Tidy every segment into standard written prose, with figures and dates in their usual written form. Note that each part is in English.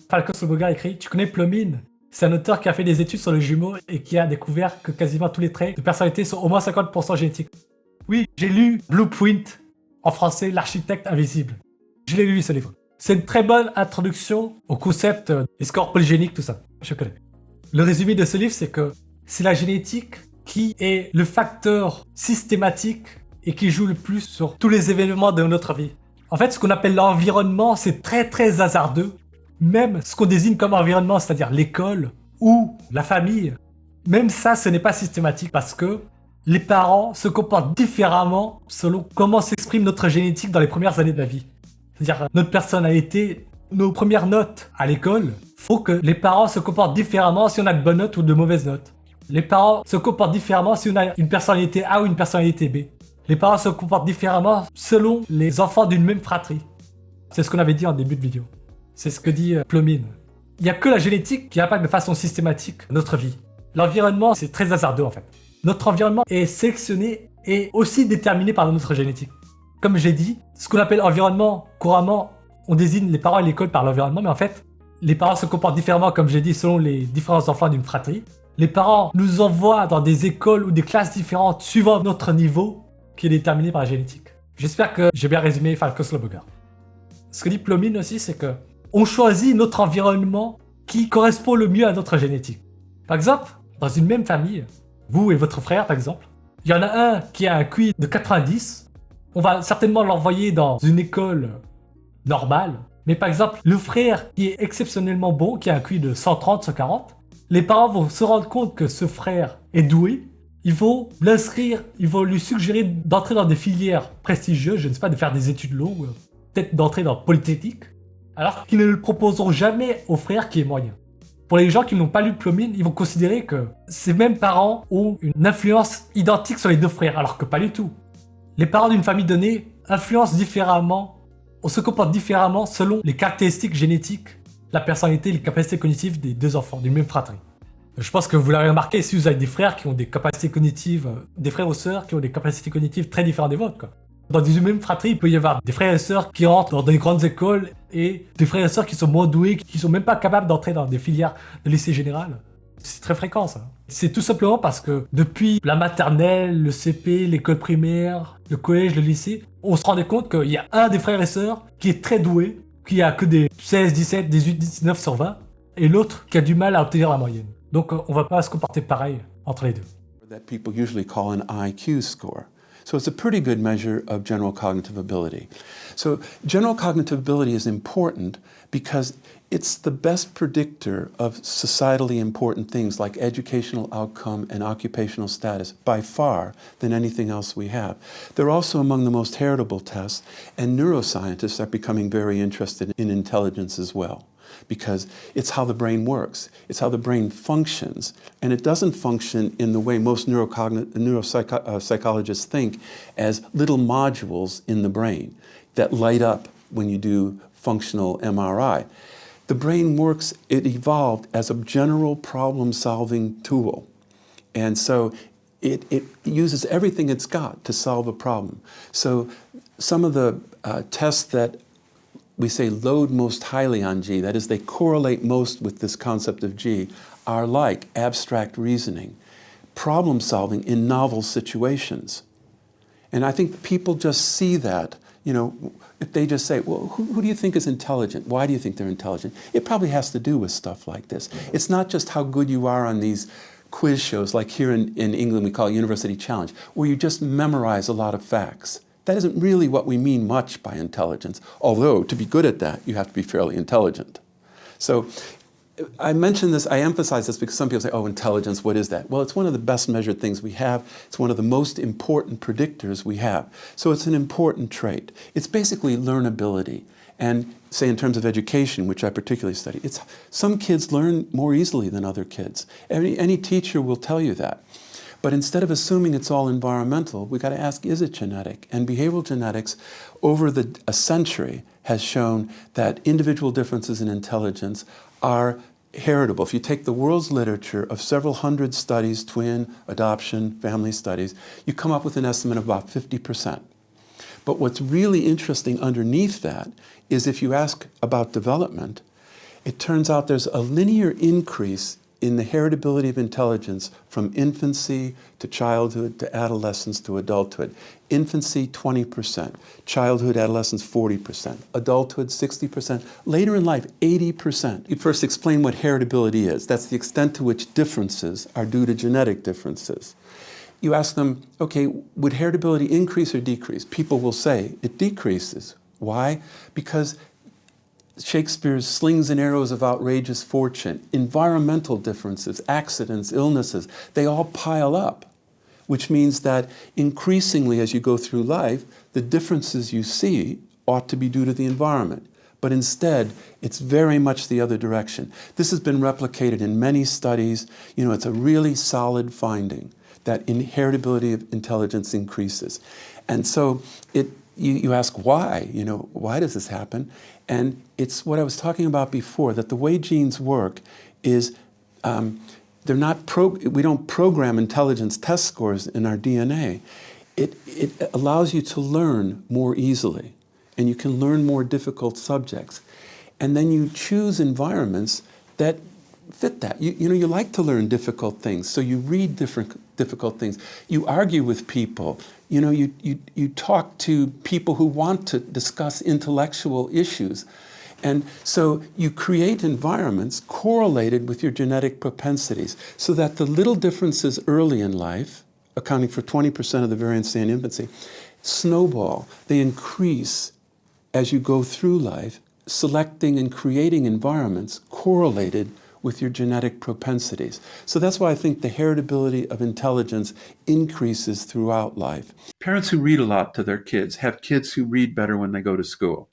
Falco Sloboga écrit « Tu connais Plomine ?» C'est un auteur qui a fait des études sur les jumeaux et qui a découvert que quasiment tous les traits de personnalité sont au moins 50% génétiques. Oui, j'ai lu Blueprint, en français, l'architecte invisible. Je l'ai lu ce livre. C'est une très bonne introduction au concept des scores polygéniques, tout ça. Je connais. Le résumé de ce livre, c'est que c'est la génétique qui est le facteur systématique et qui joue le plus sur tous les événements de notre vie. En fait, ce qu'on appelle l'environnement, c'est très hasardeux. Même ce qu'on désigne comme environnement, c'est-à-dire l'école ou la famille, même ça, ce n'est pas systématique parce que les parents se comportent différemment selon comment s'exprime notre génétique dans les premières années de la vie. C'est-à-dire notre personnalité, nos premières notes à l'école, faut que les parents se comportent différemment si on a de bonnes notes ou de mauvaises notes. Les parents se comportent différemment si on a une personnalité A ou une personnalité B. Les parents se comportent différemment selon les enfants d'une même fratrie. C'est ce qu'on avait dit en début de vidéo. C'est ce que dit Plomine. Il n'y a que la génétique qui impacte de façon systématique notre vie. L'environnement, c'est très hasardeux en fait. Notre environnement est sélectionné et aussi déterminé par notre génétique. Comme j'ai dit, ce qu'on appelle environnement, couramment, on désigne les parents et l'école par l'environnement, mais en fait, les parents se comportent différemment, comme j'ai dit, selon les différents enfants d'une fratrie. Les parents nous envoient dans des écoles ou des classes différentes suivant notre niveau qui est déterminé par la génétique. J'espère que j'ai bien résumé Falco Sloboga. Ce que dit Plomine aussi, c'est que on choisit notre environnement qui correspond le mieux à notre génétique. Par exemple, dans une même famille, vous et votre frère par exemple, il y en a un qui a un QI de 90, on va certainement l'envoyer dans une école normale, mais par exemple, le frère qui est exceptionnellement bon, qui a un QI de 130, 140, les parents vont se rendre compte que ce frère est doué, ils vont l'inscrire, ils vont lui suggérer d'entrer dans des filières prestigieuses, je ne sais pas, de faire des études longues, peut-être d'entrer dans Polytechnique, alors qu'ils ne le proposeront jamais au frère qui est moyen. Pour les gens qui n'ont pas lu Plomine, ils vont considérer que ces mêmes parents ont une influence identique sur les deux frères, alors que pas du tout. Les parents d'une famille donnée influencent différemment, on se comporte différemment selon les caractéristiques génétiques, la personnalité et les capacités cognitives des deux enfants, d'une même fratrie. Je pense que vous l'avez remarqué si vous avez des frères qui ont des capacités cognitives, des frères ou sœurs qui ont des capacités cognitives très différentes des vôtres, quoi. Dans une même fratrie, il peut y avoir des frères et sœurs qui rentrent dans des grandes écoles et des frères et sœurs qui sont moins doués, qui sont même pas capables d'entrer dans des filières de lycée général. C'est très fréquent ça. C'est tout simplement parce que depuis la maternelle, le CP, l'école primaire, le collège, le lycée, on se rendait compte qu'il y a un des frères et sœurs qui est très doué, qui a que des 16, 17, 18, 19 sur 20, et l'autre qui a du mal à obtenir la moyenne. Donc on va pas se comporter pareil entre les deux. That people usually call an IQ score. So it's a pretty good measure of general cognitive ability. So general cognitive ability is important because it's the best predictor of societally important things like educational outcome and occupational status by far than anything else we have. They're also among the most heritable tests, and neuroscientists are becoming very interested in intelligence as well, because it's how the brain works, it's how the brain functions, and it doesn't function in the way most neuropsychologists think, as little modules in the brain that light up when you do functional MRI. The brain works, it evolved as a general problem-solving tool, and so it uses everything it's got to solve a problem. So some of the tests that we say load most highly on G, that is, they correlate most with this concept of G, are like abstract reasoning, problem solving in novel situations. And I think people just see that, you know, if they just say, well, who do you think is intelligent? Why do you think they're intelligent? It probably has to do with stuff like this. It's not just how good you are on these quiz shows, like here in England we call it University Challenge, where you just memorize a lot of facts. That isn't really what we mean much by intelligence, although to be good at that, you have to be fairly intelligent. So I mention this, I emphasize this because some people say, oh, intelligence, what is that? Well, it's one of the best measured things we have. It's one of the most important predictors we have. So it's an important trait. It's basically learnability. And say in terms of education, which I particularly study, some kids learn more easily than other kids. Any teacher will tell you that. But instead of assuming it's all environmental, we've got to ask, is it genetic? And behavioral genetics over a century has shown that individual differences in intelligence are heritable. If you take the world's literature of several hundred studies, twin, adoption, family studies, you come up with an estimate of about 50%. But what's really interesting underneath that is if you ask about development, it turns out there's a linear increase in the heritability of intelligence from infancy to childhood to adolescence to adulthood. Infancy, 20%. Childhood, adolescence, 40%. Adulthood, 60%. Later in life, 80%. You first explain what heritability is. That's the extent to which differences are due to genetic differences. You ask them, okay, would heritability increase or decrease? People will say it decreases. Why? Because Shakespeare's slings and arrows of outrageous fortune, environmental differences, accidents, illnesses, they all pile up, which means that increasingly as you go through life, the differences you see ought to be due to the environment. But instead, it's very much the other direction. This has been replicated in many studies. You know, it's a really solid finding that heritability of intelligence increases. And so you ask why, you know, why does this happen? And it's what I was talking about before, that the way genes work is we don't program intelligence test scores in our DNA. It allows you to learn more easily, and you can learn more difficult subjects. And then you choose environments that fit that. You know, you like to learn difficult things, so you read difficult things. You argue with people. You know, you talk to people who want to discuss intellectual issues. And so you create environments correlated with your genetic propensities so that the little differences early in life, accounting for 20% of the variance in infancy, snowball. They increase as you go through life, selecting and creating environments correlated with your genetic propensities. So that's why I think the heritability of intelligence increases throughout life. Parents who read a lot to their kids have kids who read better when they go to school.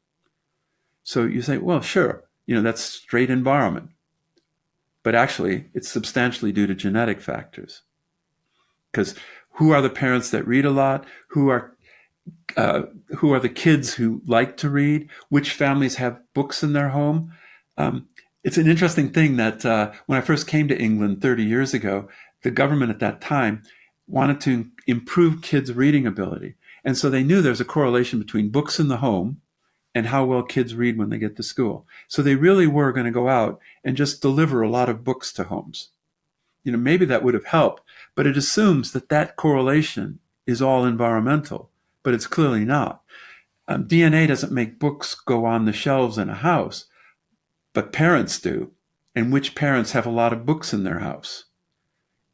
So you say, well, sure, you know, that's straight environment. But actually, it's substantially due to genetic factors. Because who are the parents that read a lot? Who are the kids who like to read? Which families have books in their home? It's an interesting thing that when I first came to England 30 years ago, the government at that time wanted to improve kids' reading ability. And so they knew there's a correlation between books in the home and how well kids read when they get to school. So they really were going to go out and just deliver a lot of books to homes. You know, maybe that would have helped, but it assumes that that correlation is all environmental, but it's clearly not. DNA doesn't make books go on the shelves in a house, but parents do. And which parents have a lot of books in their house?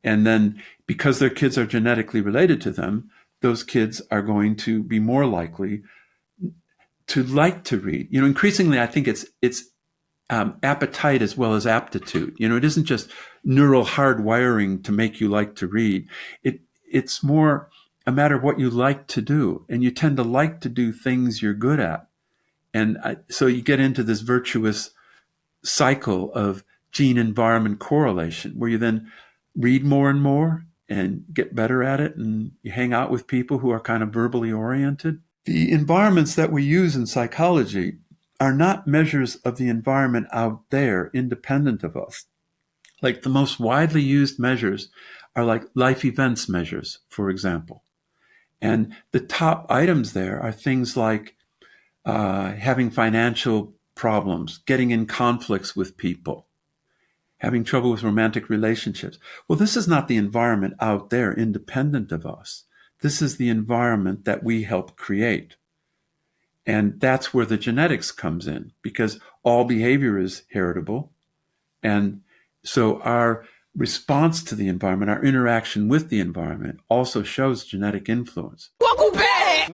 And then because their kids are genetically related to them, those kids are going to be more likely to like to read. You know, increasingly, I think it's appetite as well as aptitude. You know, it isn't just neural hardwiring to make you like to read. It's more a matter of what you like to do. And you tend to like to do things you're good at. And so you get into this virtuous cycle of gene-environment correlation, where you then read more and more and get better at it, and you hang out with people who are kind of verbally oriented. The environments that we use in psychology are not measures of the environment out there, independent of us. Like the most widely used measures are like life events measures, for example. And the top items there are things like having financial problems, getting in conflicts with people, having trouble with romantic relationships. Well, this is not the environment out there independent of us. This is the environment that we help create. And that's where the genetics comes in, because all behavior is heritable. And so our response to the environment, our interaction with the environment, also shows genetic influence. Welcome back!